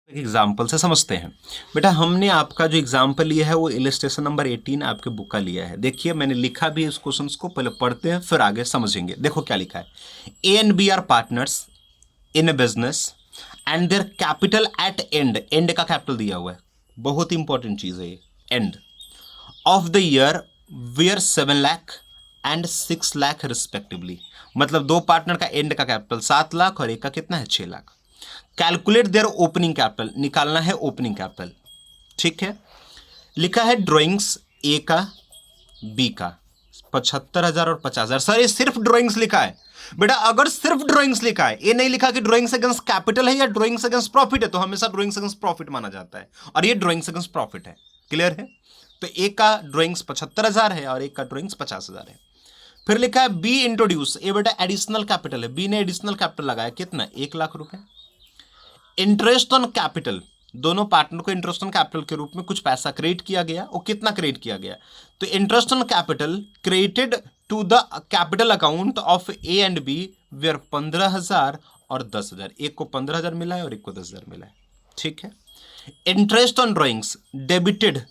Example से समझते हैं। बेटा हमने आपका जो एग्जाम्पल लिया है वो इलस्ट्रेशन नंबर 18 आपके बुक का लिया है। देखिए मैंने लिखा भी है इस क्वेश्चन को, पहले पढ़ते हैं फिर आगे समझेंगे। देखो क्या लिखा है, A and B are partners in a business and their capital at end, end का कैपिटल दिया हुआ है, बहुत इंपॉर्टेंट चीज है ये, end of the year were 7 lakh and 6 lakh respectively. मतलब दो पार्टनर का एंड का कैपिटल 7 लाख और एक का कितना है 6 lakh. Calculate their opening capital, निकालना है ओपनिंग कैपिटल। ठीक है, लिखा है ड्राइंग्स ए का बी का 75,000 और 50,000। सर ये सिर्फ ड्राइंग्स लिखा है। बेटा अगर सिर्फ ड्राइंग्स लिखा है, ये नहीं लिखा कि ड्राइंग्स अगेंस्ट कैपिटल है या ड्राइंग्स अगेंस्ट प्रॉफिट है, तो हमेशा ड्राइंग्स अगेंस्ट प्रॉफिट माना जाता है और ये ड्राइंग्स अगेंस्ट प्रॉफिट है। क्लियर है? तो एक का ड्राइंग्स 75,000 है और एक का ड्राइंग्स 50,000 है। फिर लिखा है बी इंट्रोड्यूस, ये बेटा एडिशनल कैपिटल है, बी ने एडिशनल कैपिटल लगाया कितना 1 लाख रुपए। इंटरेस्ट ऑन कैपिटल, दोनों पार्टनर को इंटरेस्ट ऑन कैपिटल के रूप में कुछ पैसा क्रेडिट किया गया। वो कितना क्रेडिट किया गया, तो interest on capital credited to the capital account of A and B were 15,000 और 10,000। एक को 15,000 मिला है और एक को 10,000 मिला है। ठीक है। Interest on drawings debited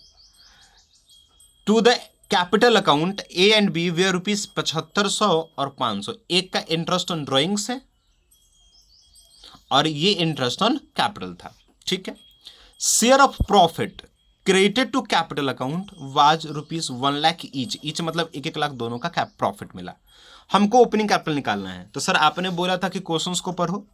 to the capital account A and B were rupees 7500 और 500। एक का इंटरेस्ट ऑन ड्रॉइंग्स है और ये इंटरेस्ट ऑन कैपिटल था। ठीक है। Share of profit credited to capital account was rupees 1 lakh each मतलब 1-1 लाख दोनों का कैप प्रॉफिट मिला। हमको ओपनिंग कैपिटल निकालना है। तो सर आपने बोला था कि क्वेश्चंस को पढ़ो,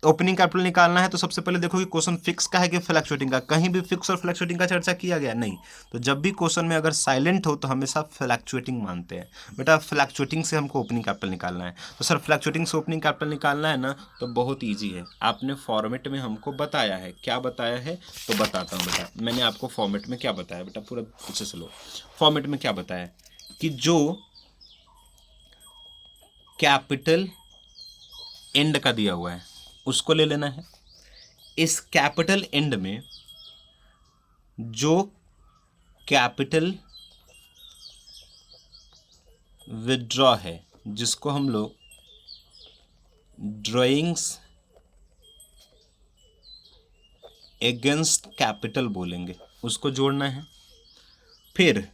ओपनिंग कैपिटल निकालना है। तो सबसे पहले देखो कि क्वेश्चन फिक्स का है कि फ्लक्चुएटिंग का। कहीं भी फिक्स और फ्लक्चुएटिंग का चर्चा किया गया नहीं। तो जब भी क्वेश्चन में अगर साइलेंट हो तो हमेशा फ्लक्चुएटिंग मानते हैं। बेटा फ्लक्चुएटिंग से हमको ओपनिंग कैपिटल निकालना है। तो सर फ्लक्चुएटिंग से ओपनिंग कैपिटल निकालना है ना, तो बहुत ईजी है। आपने फॉर्मेट में हमको बताया है, क्या बताया है तो बताता हूँ बेटा। मैंने आपको फॉर्मेट में क्या बताया बेटा, पूरा पीछे से लो। फॉर्मेट में क्या बताया कि जो कैपिटल एंड का दिया हुआ है उसको ले लेना है। इस कैपिटल एंड में जो कैपिटल विड्रॉ है, जिसको हम लोग ड्राइंग्स अगेंस्ट कैपिटल बोलेंगे, उसको जोड़ना है। फिर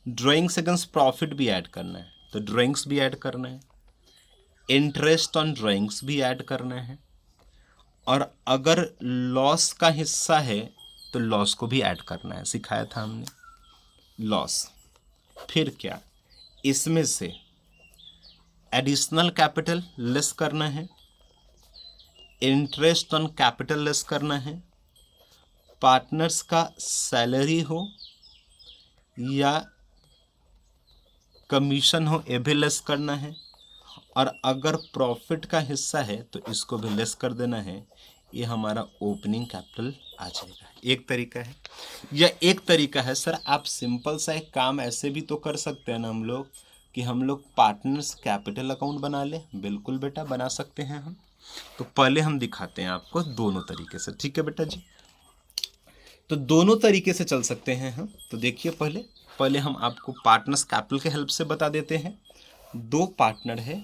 ड्राइंग्स अगेंस्ट प्रॉफिट भी ऐड करना है, तो ड्राइंग्स भी ऐड करना है। इंटरेस्ट ऑन ड्राइंग्स भी ऐड करना है। और अगर लॉस का हिस्सा है तो लॉस को भी ऐड करना है, सिखाया था हमने लॉस। फिर क्या, इसमें से एडिशनल कैपिटल लेस करना है, इंटरेस्ट ऑन कैपिटल लेस करना है, पार्टनर्स का सैलरी हो या कमीशन हो ये भी लेस करना है। और अगर प्रॉफिट का हिस्सा है तो इसको भी लेस कर देना है। ये हमारा ओपनिंग कैपिटल आ जाएगा। एक तरीका है, या एक तरीका है सर आप सिंपल सा एक काम ऐसे भी तो कर सकते हैं ना हम लोग, कि हम लोग पार्टनर्स कैपिटल अकाउंट बना ले। बिल्कुल बेटा बना सकते हैं हम। तो पहले हम दिखाते हैं आपको दोनों तरीके से। ठीक है बेटा जी, तो दोनों तरीके से चल सकते हैं हम। तो देखिए पहले हम आपको पार्टनर्स कैपिटल के हेल्प से बता देते हैं। दो पार्टनर है,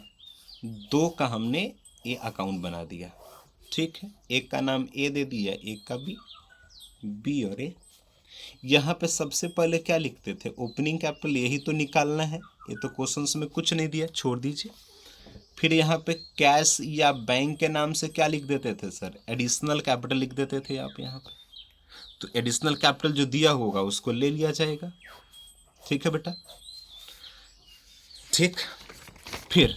दो का हमने ए अकाउंट बना दिया। ठीक है, एक का नाम ए दे दिया, एक का बी और ए। यहाँ पे सबसे पहले क्या लिखते थे, ओपनिंग कैपिटल, यही तो निकालना है। ये तो क्वेश्चंस में कुछ नहीं दिया, छोड़ दीजिए। फिर यहाँ पे कैश या बैंक के नाम से क्या लिख देते थे सर, एडिशनल कैपिटल लिख देते थे आप यहाँ पे। तो एडिशनल कैपिटल जो दिया होगा उसको ले लिया जाएगा। ठीक है बेटा, ठीक। फिर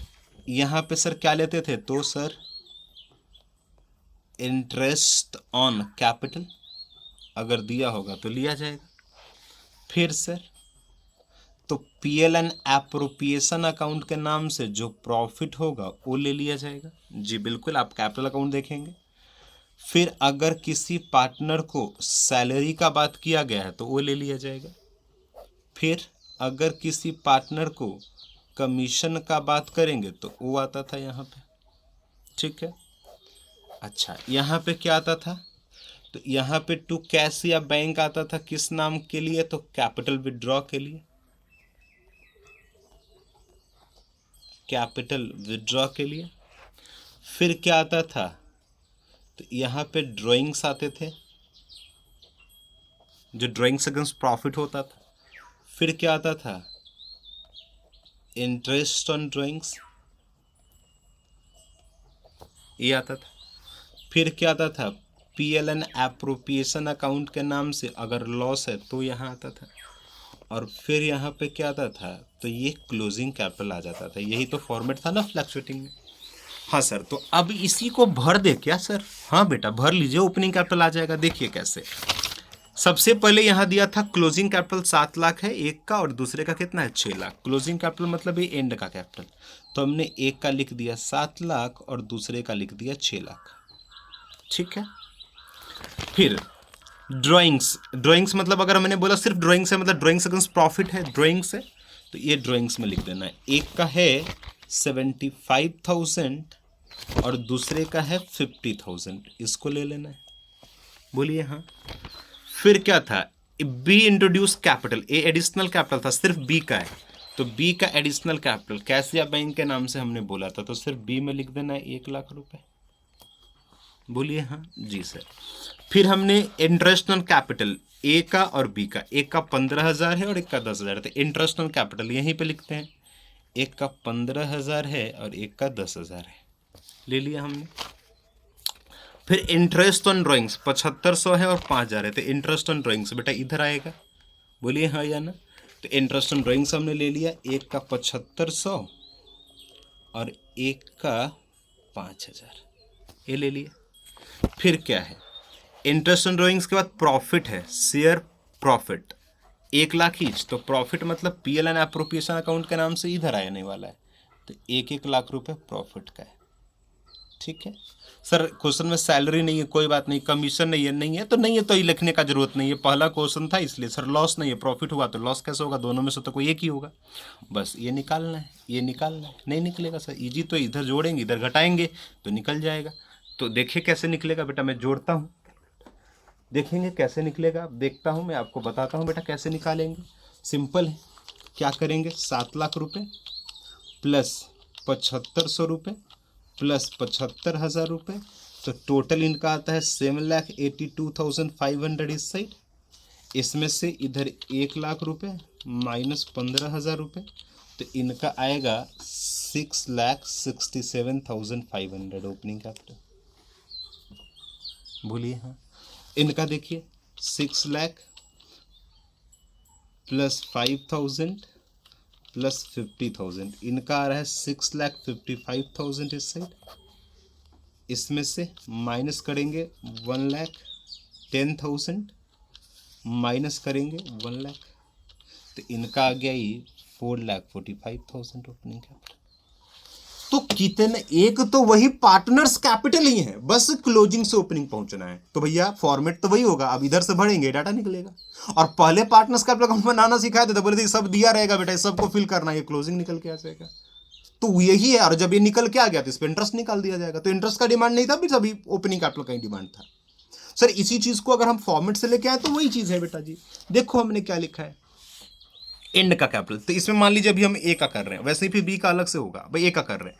यहाँ पे सर क्या लेते थे, तो सर इंटरेस्ट ऑन कैपिटल अगर दिया होगा तो लिया जाएगा। फिर सर तो पीएल एंड एप्रोप्रिएशन अकाउंट के नाम से जो प्रॉफिट होगा वो ले लिया जाएगा। जी बिल्कुल, आप कैपिटल अकाउंट देखेंगे। फिर अगर किसी पार्टनर को सैलरी का बात किया गया है तो वो ले लिया जाएगा। फिर अगर किसी पार्टनर को कमीशन का बात करेंगे तो वो आता था यहाँ पे। ठीक है, अच्छा यहाँ पे क्या आता था, तो यहाँ पे टू कैश या बैंक आता था, किस नाम के लिए, तो कैपिटल विड्रॉ के लिए। कैपिटल विड्रॉ के लिए। फिर क्या आता था, तो यहाँ पे ड्राइंग्स आते थे, जो ड्राइंग्स अगेंस्ट प्रॉफिट होता था। फिर क्या आता था, इंटरेस्ट ऑन ड्राइंग्स, ये आता था। फिर क्या आता था, PLN एप्रोप्रिएशन अकाउंट के नाम से अगर लॉस है तो यहाँ आता था। और फिर यहाँ पे क्या आता था, तो ये क्लोजिंग कैपिटल आ जाता था। यही तो फॉर्मेट था ना फ्लक्चुएटिंग में। हाँ सर, तो अब इसी को भर दे क्या सर? हाँ बेटा भर लीजिए, ओपनिंग कैपिटल आ जाएगा। देखिए कैसे, सबसे पहले यहाँ दिया था क्लोजिंग कैपिटल 7 लाख है एक का, और दूसरे का कितना है 6 लाख। क्लोजिंग कैपिटल मतलब ये एंड का कैपिटल, तो हमने एक का लिख दिया 7 लाख और दूसरे का लिख दिया 6 लाख। ठीक है। फिर ड्राइंग्स मतलब अगर मैंने बोला सिर्फ ड्राइंग्स है, मतलब ड्राइंग्स अगेंस्ट प्रॉफिट है, ड्राइंग्स है, तो ये ड्राइंग्स में लिख देना है। एक का है 75,000 और दूसरे का है 50,000, इसको ले लेना है। बोलिए हाँ। फिर क्या था, be introduce capital, A additional capital था, सिर्फ बी का है, तो बी का एडिशनल कैपिटल कैसिया बैंक के नाम से हमने बोला था, तो सिर्फ बी में लिख देना है 1 लाख रुपए। बोलिए हाँ जी सर। फिर हमने इंटरेस्ट ऑन कैपिटल ए का और बी का, एक का 15,000 है और एक का 10,000 है, तो इंटरेस्ट ऑन कैपिटल यहीं पे लिखते हैं। एक का 15,000 है और एक का 10,000 है, ले लिया हमने। फिर इंटरेस्ट ऑन ड्राइंग्स 7500 है और 5,000 है, तो इंटरेस्ट ऑन ड्राइंग्स बेटा इधर आएगा। बोलिए हाँ या ना। तो इंटरेस्ट ऑन ड्राइंग्स हमने ले लिया, एक का 7500 और एक का 5,000, ये ले लिया। फिर क्या है, इंटरेस्ट ऑन ड्राइंग्स के बाद प्रॉफिट है, शेयर प्रॉफिट 1 लाख ईच, तो प्रॉफिट मतलब PLN एप्रोप्रिएशन अकाउंट के नाम से इधर आने वाला है, तो 1-1 लाख रुपए प्रॉफिट का है। ठीक है सर, क्वेश्चन में सैलरी नहीं है, कोई बात नहीं, कमीशन नहीं है, नहीं है तो नहीं है, तो ये लिखने का जरूरत नहीं है, पहला क्वेश्चन था इसलिए। सर लॉस नहीं है, प्रॉफिट हुआ तो लॉस कैसे होगा, दोनों में से तो कोई एक ही होगा, बस ये निकालना है, ये निकालना है। नहीं निकलेगा सर, इजी तो इधर जोड़ेंगे इधर घटाएंगे तो निकल जाएगा। तो देखिए कैसे निकलेगा बेटा, मैं जोड़ता हूँ, देखेंगे कैसे निकलेगा, देखता हूँ, मैं आपको बताता हूँ बेटा कैसे निकालेंगे। सिंपल है, क्या करेंगे, 7 लाख रुपये प्लस 7,500 रुपये प्लस 75,000 रुपये, तो टोटल इनका आता है 7,82,500 इस साइड। इसमें से इधर 1 लाख रुपये माइनस 15,000 रुपये, तो इनका आएगा 6,67,500 ओपनिंग कैपिटल। बोलिए हाँ। इनका देखिए 6 लाख प्लस 5,000 प्लस 50,000, इनका आ रहा है 6,55,000 इस साइड। इसमें से माइनस करेंगे 1,10,000 माइनस करेंगे 1 लाख, तो इनका आ गया ये 4,45,000 ओपनिंग कैपिटल। तो कितने, एक तो वही पार्टनर्स कैपिटल ही है, बस क्लोजिंग से ओपनिंग पहुंचना है, तो भैया फॉर्मेट तो वही होगा। अब इधर से भरेंगे डाटा निकलेगा, और पहले पार्टनर्स कैपिटल हम बनाना सिखाए थे तो बोले थे सब दिया रहेगा बेटा, सबको फिल करना है, ये क्लोजिंग निकल के आ जाएगा, तो यही है। और जब ये निकल के आ गया तो इस पर इंटरेस्ट निकाल दिया जाएगा, तो इंटरेस्ट का डिमांड नहीं था, फिर सभी ओपनिंग कैपिटल का ही डिमांड था। सर इसी चीज को अगर हम फॉर्मेट से लेके आए तो वही चीज है बेटा जी। देखो हमने क्या लिखा है, एंड का कैपिटल, तो इसमें मान लीजिए अभी हम ए का कर रहे हैं, वैसे ही फिर बी का अलग से होगा, भाई ए का कर रहे हैं,